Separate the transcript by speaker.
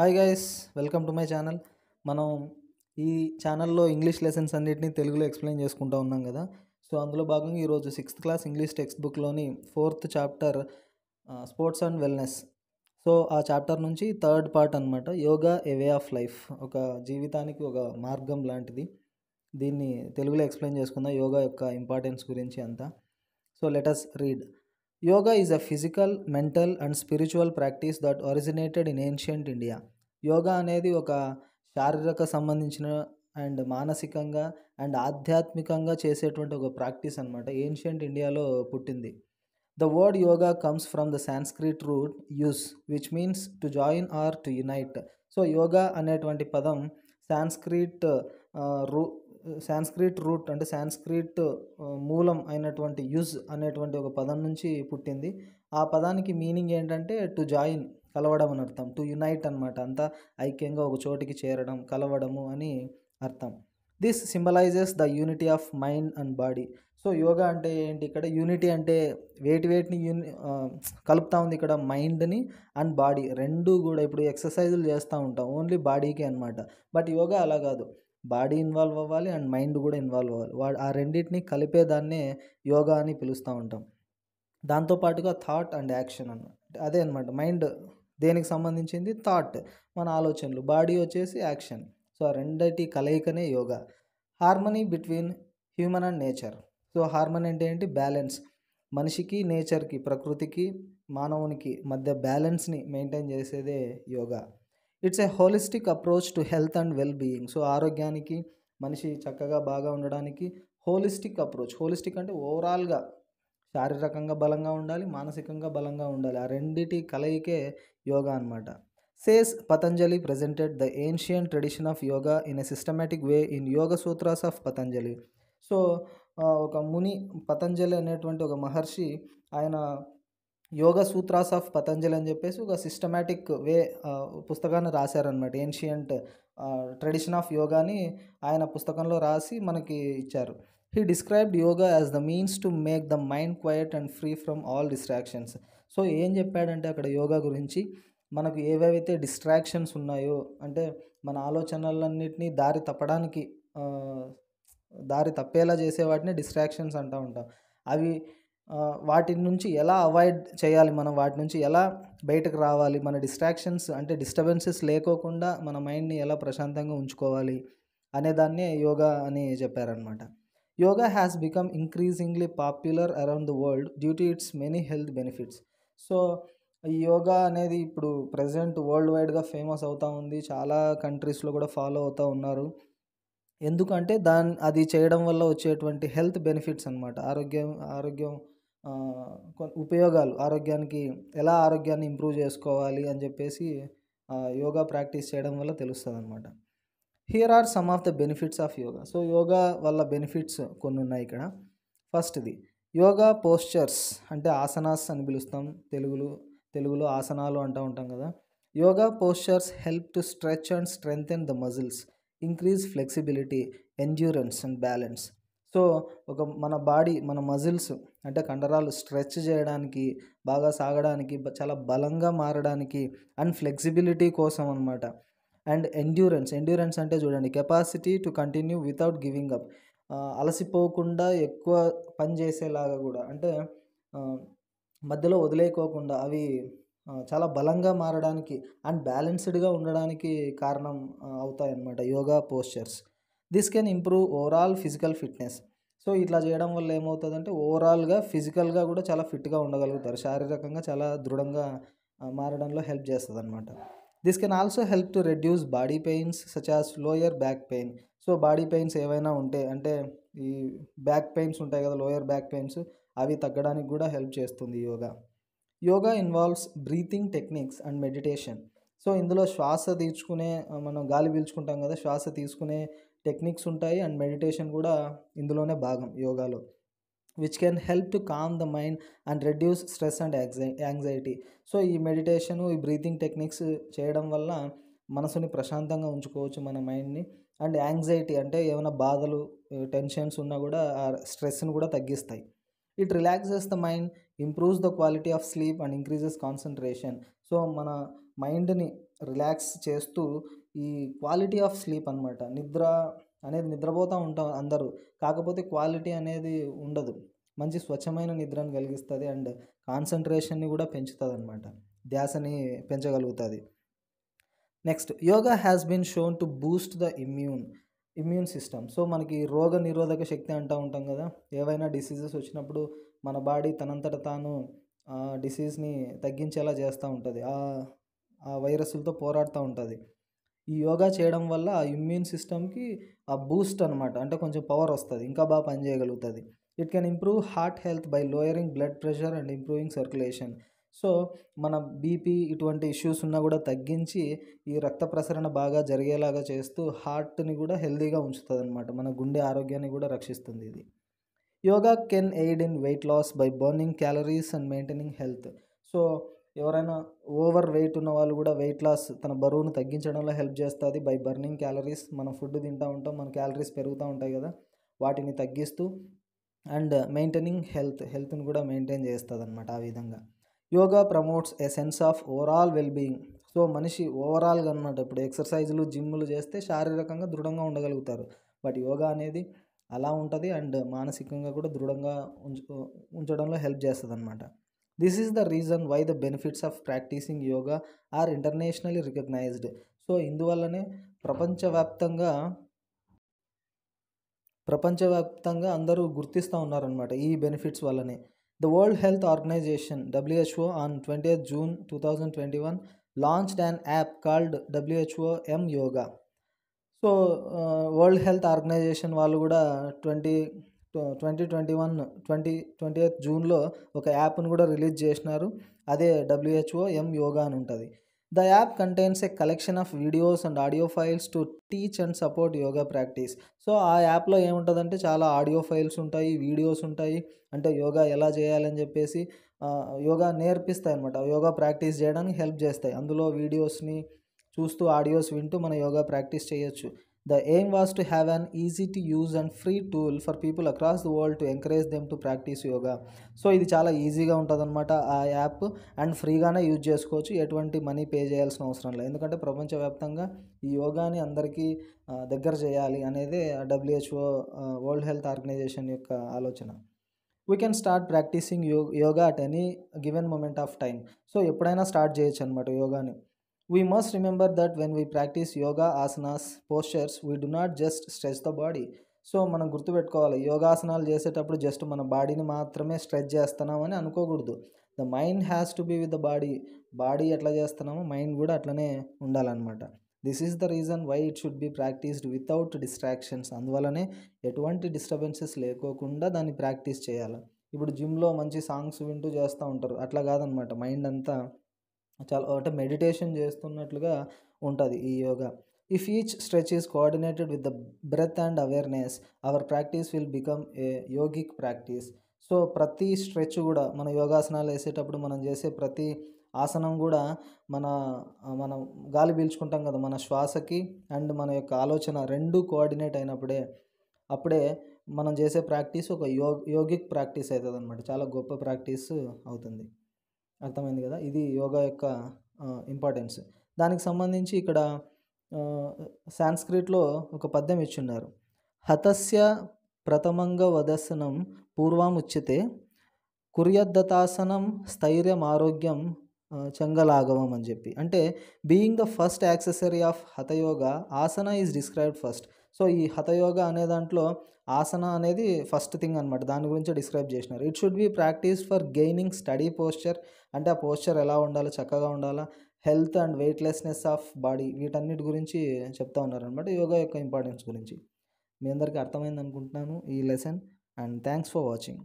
Speaker 1: Hi guys, welcome to my channel. మనం ఈ ఛానల్లో ఇంగ్లీష్ లెసన్స్ అన్నిటినీ తెలుగులో ఎక్స్ప్లెయిన్ చేసుకుంటూ ఉన్నాం కదా. సో అందులో భాగంగా ఈరోజు 6th క్లాస్ ఇంగ్లీష్ టెక్స్ట్ బుక్లోని 4th chapter sports and wellness. So ఆ చాప్టర్ నుంచి 3rd పార్ట్ అనమాట, yoga a way of life, ఒక జీవితానికి ఒక మార్గం లాంటిది. దీన్ని తెలుగులో ఎక్స్ప్లెయిన్ చేసుకుందాం, యోగా యొక్క ఇంపార్టెన్స్ గురించి అంతా. So let us read. Yoga is a physical, mental and spiritual practice that originated in ancient India. Yoga అనేది ఒక శారీరక సంబంధించిన అండ్ మానసికంగా అండ్ ఆధ్యాత్మికంగా చేసేటువంటి ఒక ప్రాక్టీస్ అనమాట. ఏన్షియంట్ ఇండియాలో పుట్టింది. The word yoga comes from the Sanskrit root yuj which means to join or to unite. So yoga అనేటువంటి పదం సాంస్క్రిట్ రూట్ అంటే సాంస్క్రిట్ మూలం అయినటువంటి యుజ్ అనేటువంటి ఒక పదం నుంచి పుట్టింది. ఆ పదానికి మీనింగ్ ఏంటంటే టు జాయిన్, కలవడం అని అర్థం. టు యునైట్ అనమాట, అంతా ఐక్యంగా ఒక చోటికి చేరడం, కలవడము అని అర్థం. This symbolises the unity of mind and body. So yoga అంటే ఏంటి, ఇక్కడ యూనిటీ అంటే వేటిని కలుపుతూ ఉంది ఇక్కడ, మైండ్ని అండ్ బాడీ రెండు కూడా. ఇప్పుడు ఎక్సర్సైజులు చేస్తూ ఉంటాం, ఓన్లీ బాడీకే అనమాట. బట్ యోగా అలా కాదు, బాడీ ఇన్వాల్వ్ అవ్వాలి అండ్ మైండ్ కూడా ఇన్వాల్వ్ అవ్వాలి. ఆ రెండింటిని కలిపేదాన్నే యోగా అని పిలుస్తూ ఉంటాం. దాంతోపాటుగా థాట్ అండ్ యాక్షన్ అన్నమాట. అదే అనమాట, మైండ్ దేనికి సంబంధించింది, థాట్ మన ఆలోచనలు, బాడీ వచ్చేసి యాక్షన్. సో ఆ రెండింటి కలయికనే yoga. Harmony between human and nature. So harmony అంటే ఏంటి, బ్యాలెన్స్. మనిషికి, నేచర్కి, ప్రకృతికి, మానవునికి మధ్య బ్యాలెన్స్ని మెయింటైన్ చేసేదే yoga. It's a holistic approach to health and well being. So ఆరోగ్యానికి, మనిషి చక్కగా బాగా ఉండడానికి హోలిస్టిక్ అప్రోచ్. హోలిస్టిక్ అంటే ఓవరాల్గా శారీరకంగా బలంగా ఉండాలి, మానసికంగా బలంగా ఉండాలి. ఆ రెండిటి కలయికే యోగా అనమాట. Says Patanjali presented the ancient tradition of yoga in a systematic way in yoga sutras of Patanjali. So ఒక ముని, పతంజలి అనేటువంటి ఒక మహర్షి, ఆయన యోగ సూత్రాస్ ఆఫ్ పతంజలి అని చెప్పేసి ఒక సిస్టమేటిక్ వే పుస్తకాన్ని రాశారనమాట. ఏన్షియంట్ ట్రెడిషన్ ఆఫ్ యోగాని ఆయన పుస్తకంలో రాసి మనకి ఇచ్చారు. He described yoga as the means to make the mind quiet and free from all distractions. So ఏం చెప్పాడంటే అక్కడ యోగా గురించి, మనకు ఏవేవైతే డిస్ట్రాక్షన్స్ ఉన్నాయో, అంటే మన ఆలోచనలన్నింటినీ దారి తప్పేలా చేసే వాటిని డిస్ట్రాక్షన్స్ అంటూ ఉంటాం. అవి వాటి నుంచి ఎలా అవాయిడ్ చేయాలి, మనం వాటి నుంచి ఎలా బయటకు రావాలి, మన డిస్ట్రాక్షన్స్ అంటే డిస్టర్బెన్సెస్ లేకోకుండా మన మైండ్ని ఎలా ప్రశాంతంగా ఉంచుకోవాలి అనేదాన్నే యోగా అని చెప్పారనమాట. Yoga has become increasingly popular around the world due to it's many health benefits. So ఈ యోగా అనేది ఇప్పుడు ప్రజెంట్ వరల్డ్ వైడ్గా ఫేమస్ అవుతూ ఉంది. చాలా కంట్రీస్లో కూడా ఫాలో అవుతూ ఉన్నారు. ఎందుకంటే అది చేయడం వల్ల వచ్చేటువంటి హెల్త్ బెనిఫిట్స్ అనమాట. ఆరోగ్యం ఉపయోగాలు, ఆరోగ్యానికి ఎలా ఆరోగ్యాన్ని ఇంప్రూవ్ చేసుకోవాలి అని చెప్పేసి యోగా ప్రాక్టీస్ చేయడం వల్ల తెలుస్తుంది అనమాట. Here are some of the benefits of yoga. So yoga వల్ల బెనిఫిట్స్ కొన్ని ఉన్నాయి ఇక్కడ. ఫస్ట్ది యోగా పోస్చర్స్, అంటే ఆసనాస్ అని పిలుస్తాం తెలుగులో ఆసనాలు అంటూ ఉంటాం కదా. Yoga postures help to stretch and strengthen the muscles, increase flexibility, endurance and balance. So మన మజిల్స్ అంటే కండరాలు స్ట్రెచ్ చేయడానికి, బాగా సాగడానికి, చాలా బలంగా మారడానికి అండ్ ఫ్లెక్సిబిలిటీ కోసం అనమాట. అండ్ ఎండ్యూరెన్స్ అంటే చూడండి, capacity to continue without giving up, అలసిపోకుండా ఎక్కువ పని చేసేలాగా కూడా, అంటే మధ్యలో వదిలేకోకుండా అవి చాలా బలంగా మారడానికి అండ్ బ్యాలెన్స్డ్గా ఉండడానికి కారణం అవుతాయి అన్నమాట yoga postures. This can improve overall physical fitness. So ఇట్లా చేయడం వల్ల ఏమవుతుందంటే ఓవరాల్గా ఫిజికల్గా కూడా చాలా ఫిట్గా ఉండగలుగుతారు, శారీరకంగా చాలా దృఢంగా మారడంలో హెల్ప్ చేస్తుంది అనమాట. This can also help to reduce body pains such as lower back pain. So body pains ఏవైనా ఉంటే, అంటే ఈ బ్యాక్ పెయిన్స్ ఉంటాయి కదా, లోయర్ బ్యాక్ పెయిన్స్, అవి తగ్గడానికి కూడా హెల్ప్ చేస్తుంది yoga. Yoga involves breathing techniques and meditation. So ఇందులో శ్వాస తీసుకునే, మనం గాలి పీల్చుకుంటాం కదా, శ్వాస తీసుకునే టెక్నిక్స్ ఉంటాయి అండ్ మెడిటేషన్ కూడా ఇందులోనే భాగం యోగాలో. Which can help to calm the mind and reduce stress and anxiety. So ఈ మెడిటేషను, ఈ బ్రీతింగ్ టెక్నిక్స్ చేయడం వల్ల మనసుని ప్రశాంతంగా ఉంచుకోవచ్చు, మన మైండ్ని. అండ్ యాంగ్జైటీ అంటే ఏమైనా బాధలు, టెన్షన్స్ ఉన్నా కూడా ఆ స్ట్రెస్ని కూడా తగ్గిస్తాయి. It relaxes the mind, improves the quality of sleep and increases concentration. So మన మైండ్ని రిలాక్స్ చేస్తూ ఈ క్వాలిటీ ఆఫ్ స్లీప్ అనమాట. నిద్ర అనేది నిద్రపోతూ ఉంటాం అందరూ. కాకపోతే క్వాలిటీ అనేది ఉండదు. మంచి స్వచ్ఛమైన నిద్రను కలిగిస్తుంది అండ్ కాన్సంట్రేషన్ని కూడా పెంచుతుందన్నమాట. ధ్యాసని పెంచగలుగుతుంది. Next, yoga has been shown to boost the immune system. So మనకి రోగ నిరోధక శక్తి అంటూ ఉంటాం కదా. ఏవైనా డిసీజెస్ వచ్చినప్పుడు మన బాడీ తనంతట తాను డిసీజ్ని తగ్గించేలా చేస్తూ ఉంటుంది. ఆ వైరస్లతో పోరాడుతూ ఉంటుంది. ఈ యోగా చేయడం వల్ల ఆ ఇమ్యూన్ సిస్టమ్కి ఆ బూస్ట్ అనమాట, అంటే కొంచెం పవర్ వస్తుంది, ఇంకా బాగా పనిచేయగలుగుతుంది. It can improve heart health by lowering blood pressure and improving circulation. So మన బీపీ ఇటువంటి ఇష్యూస్ ఉన్నా కూడా తగ్గించి ఈ రక్త ప్రసరణ బాగా జరిగేలాగా చేస్తూ హార్ట్ని కూడా హెల్తీగా ఉంచుతుంది అనమాట. మన గుండె ఆరోగ్యాన్ని కూడా రక్షిస్తుంది ఇది. Yoga can aid in weight loss by burning calories and maintaining health. So ఎవరైనా ఓవర్ వెయిట్ ఉన్న వాళ్ళు కూడా వెయిట్ లాస్, తన బరువును తగ్గించడంలో హెల్ప్ చేస్తుంది బై బర్నింగ్ క్యాలరీస్. మనం ఫుడ్ తింటూ ఉంటాం, మన క్యాలరీస్ పెరుగుతూ ఉంటాయి కదా, వాటిని తగ్గిస్తూ అండ్ మెయింటైనింగ్ హెల్త్ని కూడా మెయింటైన్ చేస్తుంది అనమాట. ఆ విధంగా yoga promotes a sense of overall wellbeing. So మనిషి ఓవరాల్గా అనమాట, ఇప్పుడు ఎక్సర్సైజులు జిమ్లు చేస్తే శారీరకంగా దృఢంగా ఉండగలుగుతారు. బట్ యోగా అనేది అలా ఉంటుంది అండ్ మానసికంగా కూడా దృఢంగా ఉంచడంలో హెల్ప్ చేస్తుంది అనమాట. This is the reason why the benefits of practising yoga are internationally recognised. So ఇందువల్లనే ప్రపంచవ్యాప్తంగా అందరూ గుర్తిస్తూ ఉన్నారనమాట ఈ బెనిఫిట్స్ వల్లనే. The World health Organization WHO on 20th June 2021 launched an app called WHO M Yoga. So world health organization వాళ్ళు కూడా 2020 జూన్లో ఒక యాప్ను కూడా రిలీజ్ చేసినారు. అదే WHO M యోగా అని ఉంటుంది. The app contains A collection of videos and audio files to teach and support yoga practice. So ఆ యాప్లో ఏముంటుందంటే చాలా ఆడియో ఫైల్స్ ఉంటాయి, వీడియోస్ ఉంటాయి, అంటే యోగా ఎలా చేయాలని చెప్పేసి యోగా నేర్పిస్తాయి అనమాట. యోగా ప్రాక్టీస్ చేయడానికి హెల్ప్ చేస్తాయి. అందులో వీడియోస్ని చూస్తూ ఆడియోస్ వింటూ మన యోగా ప్రాక్టీస్ చేయొచ్చు. The aim was to have an easy to use and free tool for people across the world to encourage them to practice yoga. So ఇది చాలా ఈజీగా ఉంటుంది అనమాట ఆ యాప్, అండ్ ఫ్రీగానే యూజ్ చేసుకోవచ్చు, ఎటువంటి మనీ పే చేయాల్సిన అవసరం లేదు. ఎందుకంటే ప్రపంచవ్యాప్తంగా ఈ యోగాని అందరికీ దగ్గర చేయాలి అనేదే WHO వరల్డ్ హెల్త్ ఆర్గనైజేషన్ యొక్క ఆలోచన. We can start practicing yoga at any given moment of time. So ఎప్పుడైనా స్టార్ట్ చేయొచ్చు అనమాట యోగాని. We must remember that when we practice yoga, asanas, postures, we do not just stretch the body. So మనం గుర్తుపెట్టుకోవాలి, యోగాసనాలు చేసేటప్పుడు జస్ట్ మన బాడీని మాత్రమే స్ట్రెచ్ చేస్తున్నామని అనుకోకూడదు. The mind has to be with the body ఎట్లా చేస్తున్నామో మైండ్ కూడా అట్లనే ఉండాలన్నమాట. This is the reason why it should be practiced without distractions. అందువల్లనే ఎటువంటి డిస్టర్బెన్సెస్ లేకోకుండా దాన్ని ప్రాక్టీస్ చేయాలి. ఇప్పుడు జిమ్లో మంచి సాంగ్స్ వింటూ చేస్తూ ఉంటారు, అట్లా కాదనమాట. మైండ్ అంతా చాలా అంటే మెడిటేషన్ చేస్తున్నట్లుగా ఉంటుంది ఈ yoga. If each stretch is coordinated with the breath and awareness, our practice will become a yogic practice. So ప్రతి స్ట్రెచ్ కూడా, మన యోగాసనాలు వేసేటప్పుడు మనం చేసే ప్రతి ఆసనం కూడా మనం గాలి పీల్చుకుంటాం కదా, మన శ్వాసకి అండ్ మన యొక్క ఆలోచన రెండు కోఆర్డినేట్ అప్పుడే మనం చేసే ప్రాక్టీస్ ఒక యోగిక్ ప్రాక్టీస్ అవుతుంది అనమాట. చాలా గొప్ప ప్రాక్టీస్ అవుతుంది. అర్థమైంది కదా, ఇది యోగా యొక్క ఇంపార్టెన్స్. దానికి సంబంధించి ఇక్కడ సాంస్క్రిట్లో ఒక పద్యం ఇచ్చున్నారు. హతస్య ప్రథమంగ వదసనం పూర్వముచ్యతే కుర్యద్దతాసనం స్థైర్యం ఆరోగ్యం చంగలాఘవం అని చెప్పి. అంటే being the first accessory of Hathayoga, asana is described first. So ఈ హతయోగ అనే దాంట్లో ఆసన అనేది ఫస్ట్ థింగ్ అనమాట, దాని గురించి డిస్క్రైబ్ చేసినారు. It should B practice for gaining study posture, అంటే ఆ పోస్చర్ ఎలా ఉండాలి, చక్కగా ఉండాలా, health and weightlessness of body, వీటన్నిటి గురించి చెప్తా ఉన్నారనమాట యోగా యొక్క ఇంపార్టెన్స్ గురించి. మీ అందరికీ అర్థమైంది అనుకుంటున్నాను ఈ lesson, and thanks for watching.